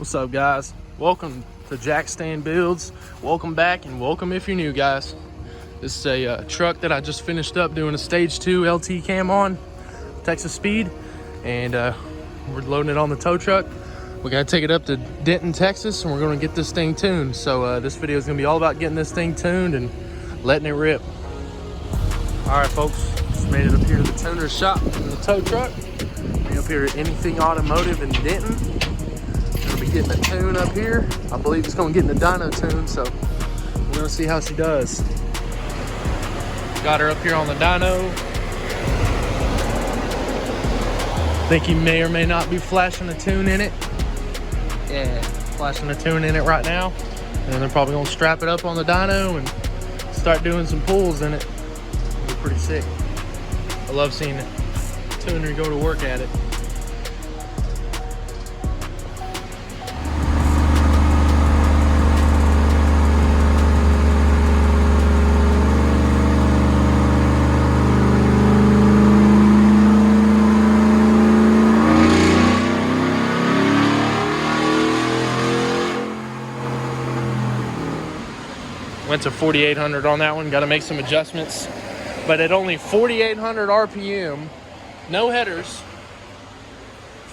What's up, guys? Welcome to Jack Stand Builds. Welcome back, and welcome if you're new, guys. This is a truck that I just finished up doing a stage 2 LT cam on, Texas Speed, and we're loading it on the tow truck. We gotta take it up to Denton, Texas, and we're gonna get this thing tuned. So this video is gonna be all about getting this thing tuned and letting it rip. All right, folks, just made it up here to the tuner's shop in the tow truck. We're up here at Anything Automotive in Denton. Be getting a tune up here. I believe it's gonna get in the dyno tune, so we're gonna see how she does. Got her up here on the dyno. Think he may or may not be flashing a tune in it. Yeah, flashing a tune in it right now. And then they're probably gonna strap it up on the dyno and start doing some pulls in it. It'll be pretty sick. I love seeing the tuner go to work at it. Went to 4,800 on that one. Got to make some adjustments, but at only 4,800 RPM, no headers,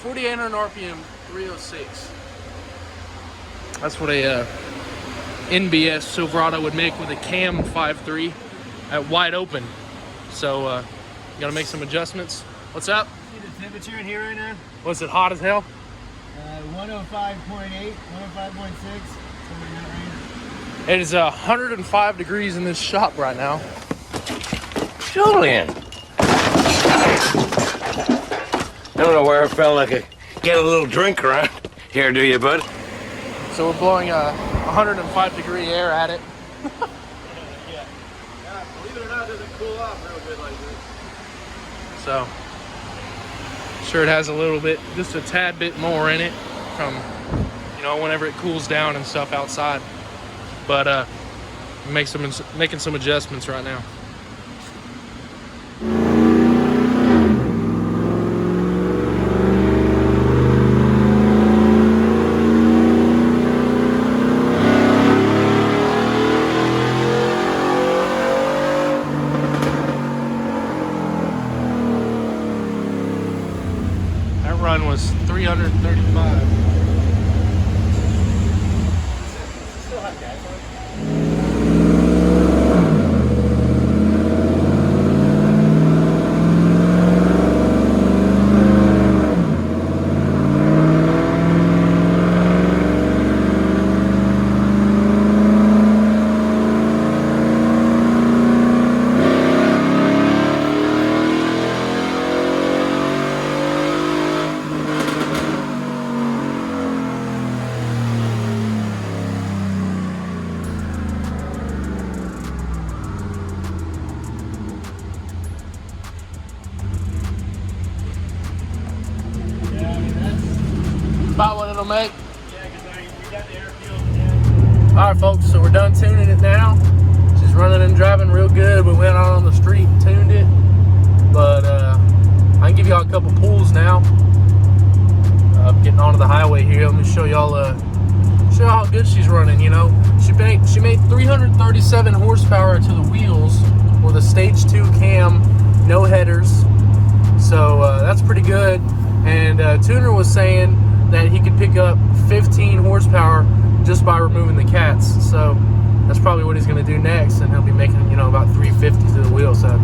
4,800 RPM, 306. That's what a NBS Silverado would make with a cam 5.3 at wide open. So got to make some adjustments. What's up? See the temperature in here right now? Was it hot as hell? 105.8, 105.6, somewhere in that range. It is 105 degrees in this shop right now. Julian! I don't know where I felt like I get a little drink around here, do you, bud? So we're blowing 105 degree air at it. Yeah, believe it or not, it doesn't cool off real good like this. So, sure it has a little bit, just a tad bit more in it from, you know, whenever it cools down and stuff outside. But making some adjustments right now. That run was 335. About what it'll make. Yeah, because we got the air field. All right, folks, so we're done tuning it now. She's running and driving real good. We went out on the street and tuned it, but I can give y'all a couple pulls now. Getting onto the highway here, let me show y'all how good she's running. You know, she made 337 horsepower to the wheels with a stage 2 cam, no headers, so that's pretty good. And tuner was saying that he could pick up 15 horsepower just by removing the cats. So that's probably what he's going to do next, and he'll be making, you know, about 350 to the wheel. So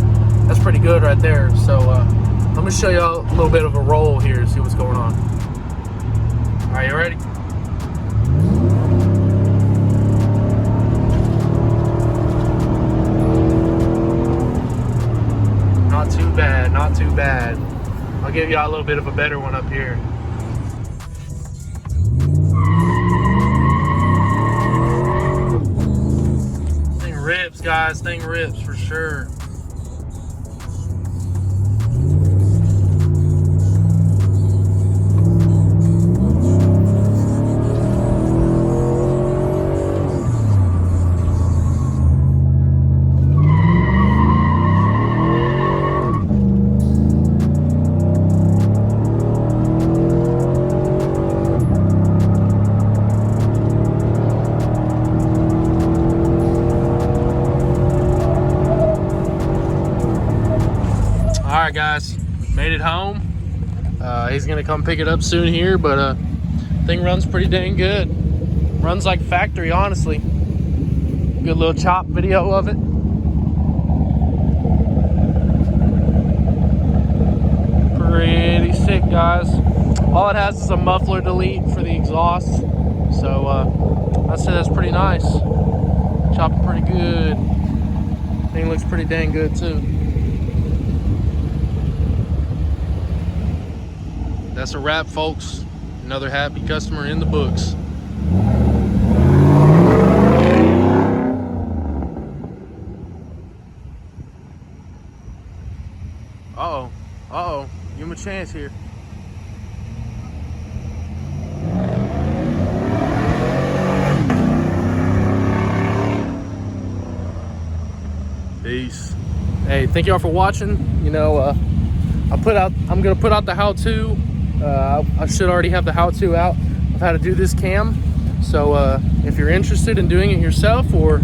that's pretty good right there. So let me show y'all a little bit of a roll here and see what's going on. All right, you ready? Not too bad, not too bad. I'll give y'all a little bit of a better one up here. Thing rips, guys. Thing rips for sure. right, guys, made it home. He's gonna come pick it up soon here, but thing runs pretty dang good. Runs like factory, honestly. Good little chop video of it. Pretty sick, guys. All it has is a muffler delete for the exhaust, so I'd say that's pretty nice. Chopping pretty good. Thing looks pretty dang good too. That's a wrap, folks. Another happy customer in the books. Uh-oh. Uh-oh. Give him a chance here. Peace. Hey, thank y'all for watching. You know, I'm gonna put out the how-to. I should already have the how-to out of how to do this cam. So if you're interested in doing it yourself, or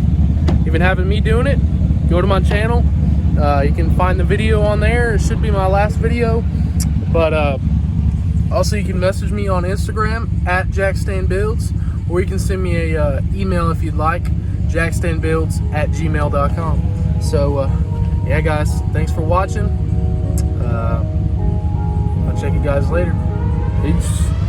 even having me doing it, go to my channel. You can find the video on there. It should be my last video. But also you can message me on Instagram at jackstanbuilds, or you can send me a email if you'd like, jackstanbuilds@gmail.com. So yeah, guys, thanks for watching. I'll check you guys later. Peace.